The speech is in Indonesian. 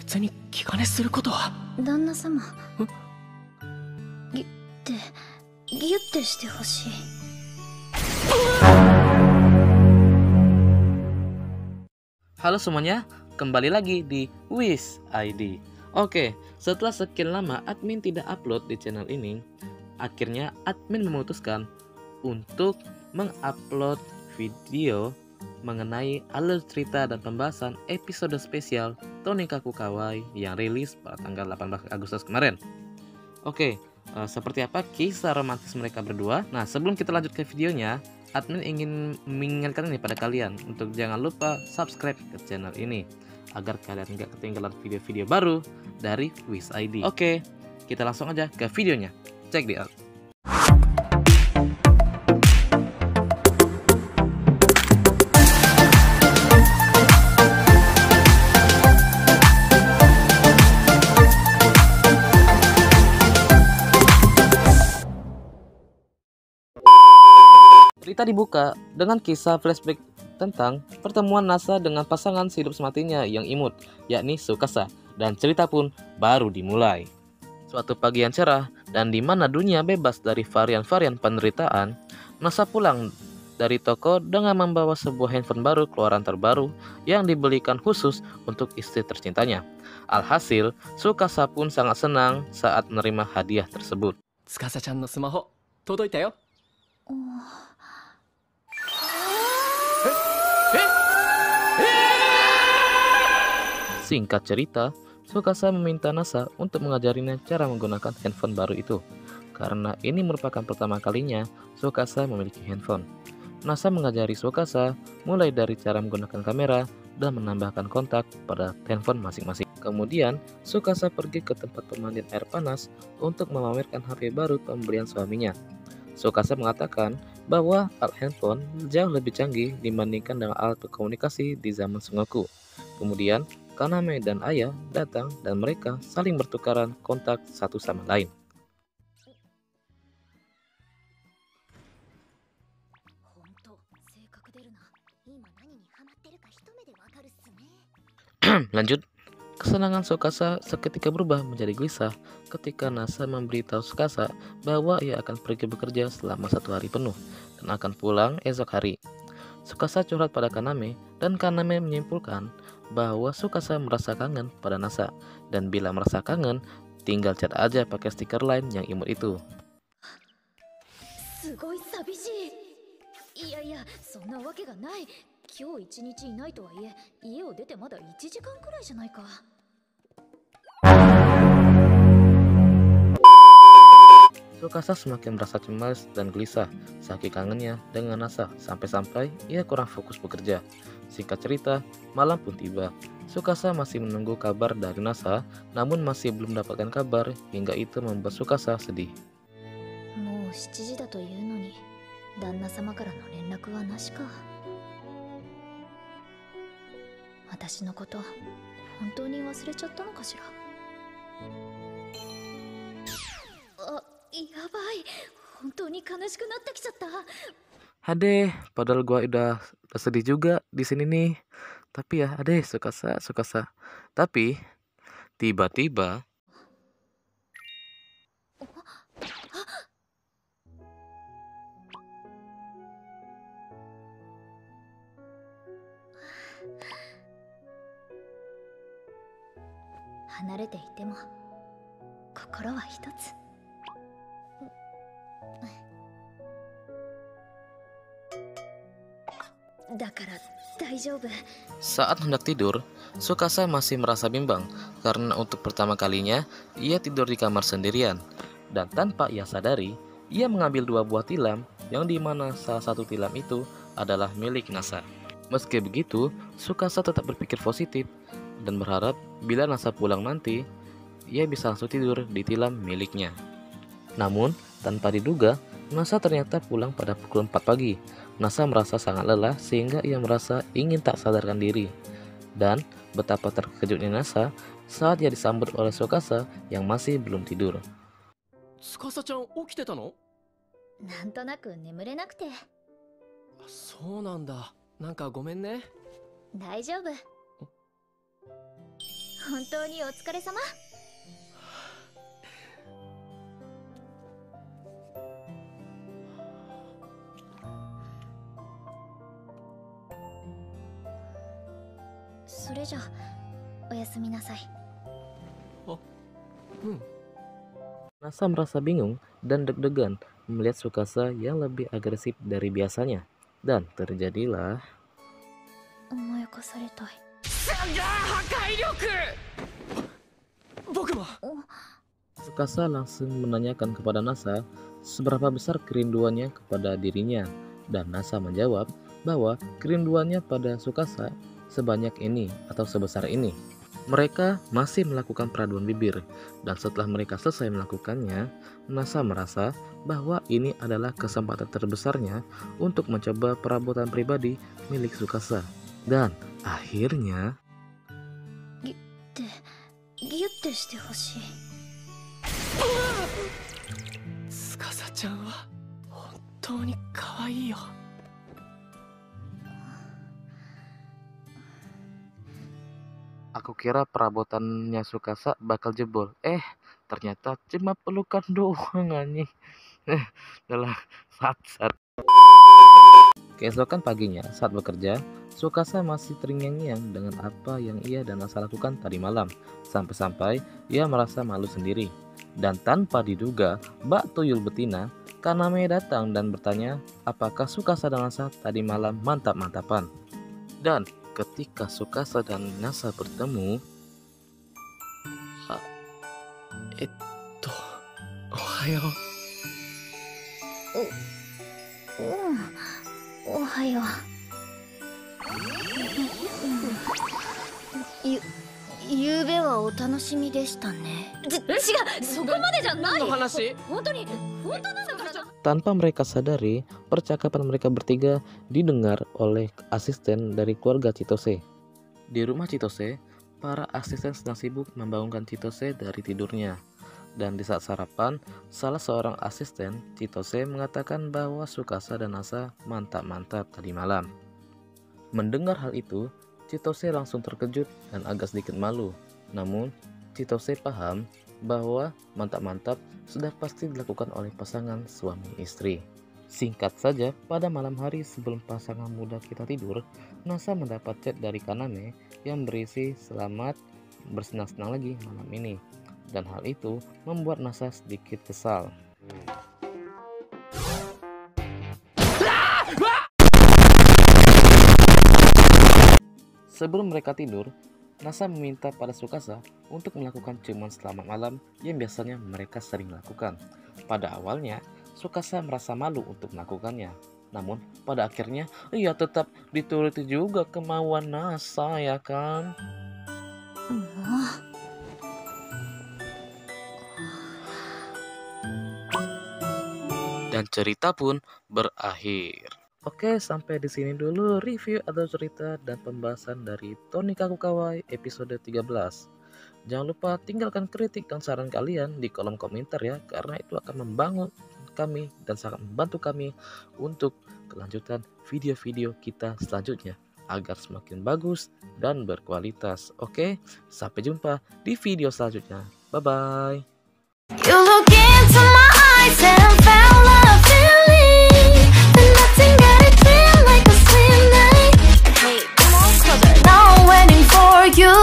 別に気兼ねすることは。旦那様。ギュッてしてほしい。Halo semuanya, kembali lagi di Wish ID. Oke, setelah sekian lama admin tidak upload di channel ini, akhirnya admin memutuskan untuk mengupload video mengenai alur cerita dan pembahasan episode spesial Tonikaku Kawaii yang rilis pada tanggal 18 Agustus kemarin. Oke, seperti apa kisah romantis mereka berdua? Nah, sebelum kita lanjut ke videonya, admin ingin mengingatkan ini pada kalian untuk jangan lupa subscribe ke channel ini agar kalian nggak ketinggalan video-video baru dari Wish ID. Oke, kita langsung aja ke videonya. Check it out. Cerita dibuka dengan kisah flashback tentang pertemuan Nasa dengan pasangan sehidup sematinya yang imut, yakni Tsukasa, dan cerita pun baru dimulai. Suatu pagi yang cerah dan di mana dunia bebas dari varian-varian penderitaan, Nasa pulang dari toko dengan membawa sebuah handphone baru keluaran terbaru yang dibelikan khusus untuk istri tercintanya. Alhasil, Tsukasa pun sangat senang saat menerima hadiah tersebut. Tsukasa-chan no sumaho todoita yo. Singkat cerita, Tsukasa meminta Nasa untuk mengajarinya cara menggunakan handphone baru itu. Karena ini merupakan pertama kalinya Tsukasa memiliki handphone. Nasa mengajari Tsukasa mulai dari cara menggunakan kamera dan menambahkan kontak pada handphone masing-masing. Kemudian, Tsukasa pergi ke tempat pemandian air panas untuk memamerkan HP baru pembelian suaminya. Tsukasa mengatakan bahwa alat handphone jauh lebih canggih dibandingkan dengan alat berkomunikasi di zaman Sengoku. Kemudian, Kaname dan Aya datang dan mereka saling bertukaran kontak satu sama lain. Lanjut, kesenangan Tsukasa seketika berubah menjadi gelisah ketika Nasa memberitahu Tsukasa bahwa ia akan pergi bekerja selama 1 hari penuh dan akan pulang esok hari. Tsukasa curhat pada Kaname dan Kaname menyimpulkan bahwa Tsukasa merasa kangen pada Nasa dan bila merasa kangen tinggal chat aja pakai stiker line yang imut itu. Tsukasa semakin merasa cemas dan gelisah saking kangennya dengan Nasa sampai-sampai ia kurang fokus bekerja. Singkat cerita, malam pun tiba. Tsukasa masih menunggu kabar dari Nasa, namun masih belum mendapatkan kabar hingga itu membuat Tsukasa sedih. Adeh, padahal gua udah sedih juga di sini nih. Tapi ya, adeh, Tsukasa. Tapi tiba-tiba saat hendak tidur, Tsukasa masih merasa bimbang karena untuk pertama kalinya ia tidur di kamar sendirian. Dan tanpa ia sadari, ia mengambil 2 buah tilam yang dimana salah satu tilam itu adalah milik Nasa. Meski begitu, Tsukasa tetap berpikir positif dan berharap bila Nasa pulang nanti, ia bisa langsung tidur di tilam miliknya. Namun, tanpa diduga, Nasa ternyata pulang pada pukul 4 pagi. Nasa merasa sangat lelah sehingga ia merasa ingin tak sadarkan diri. Dan betapa terkejutnya Nasa saat ia disambut oleh Tsukasa yang masih belum tidur. Tsukasa-chan, 起きてたの? なんとなく眠れなくて。そうなんだ。なんかごめんね。大丈夫。本当にお疲れ様。それじゃおやすみなさい。Nasa merasa bingung dan deg-degan melihat Tsukasa yang lebih agresif dari biasanya. Dan terjadilah... 甘やかされたい。破壊力。僕も。 Tsukasa langsung menanyakan kepada Nasa seberapa besar kerinduannya kepada dirinya. Dan Nasa menjawab bahwa kerinduannya pada Tsukasa sebanyak ini atau sebesar ini. Mereka masih melakukan peraduan bibir, dan setelah mereka selesai melakukannya, Nasa merasa bahwa ini adalah kesempatan terbesarnya untuk mencoba perabotan pribadi milik Tsukasa. Dan akhirnya... ギュッてしてほしい。司ちゃんは本当に可愛いよ。 Aku kira perabotannya Tsukasa bakal jebol. Ternyata cuma pelukan doang anjing. Adalah saat. Keesokan paginya saat bekerja, Tsukasa masih terngiang-ngiang dengan apa yang ia dan Nasa lakukan tadi malam. Sampai-sampai ia merasa malu sendiri. Dan tanpa diduga, Mbak Tuyul betina, Kaname datang dan bertanya apakah Tsukasa dan Nasa tadi malam mantap-mantapan. Dan ketika Tsukasa dan Nasa bertemu, おはよう。おはよう。ゆうべはお楽しみでしたね。違う、そこまでじゃない。の話？本当なんだから。 tanpa mereka sadari, percakapan mereka bertiga didengar oleh asisten dari keluarga Chitose. Di rumah Chitose, para asisten sedang sibuk membangunkan Chitose dari tidurnya. Dan di saat sarapan, salah seorang asisten Chitose mengatakan bahwa Tsukasa dan Nasa mantap-mantap tadi malam. Mendengar hal itu, Chitose langsung terkejut dan agak sedikit malu. Namun, Chitose paham bahwa mantap-mantap sudah pasti dilakukan oleh pasangan suami istri. Singkat saja, pada malam hari sebelum pasangan muda kita tidur, Nasa mendapat chat dari Kaname yang berisi selamat bersenang-senang lagi malam ini. Dan hal itu membuat Nasa sedikit kesal. Sebelum mereka tidur, Nasa meminta pada Tsukasa untuk melakukan ciuman selamat malam yang biasanya mereka sering lakukan. Pada awalnya, Tsukasa merasa malu untuk melakukannya. Namun, pada akhirnya, ia tetap dituruti juga kemauan Nasa, ya kan? Dan cerita pun berakhir. Oke, sampai di sini dulu review atau cerita dan pembahasan dari Tony Kaku Kawaii episode 13. Jangan lupa tinggalkan kritik dan saran kalian di kolom komentar ya, karena itu akan membangun kami dan sangat membantu kami untuk kelanjutan video-video kita selanjutnya agar semakin bagus dan berkualitas. Oke, sampai jumpa di video selanjutnya. Bye-bye. You look into my eyes and found love feeling, and nothing got it feel like a slim night. Hey, come on, closer. Now I'm waiting for you.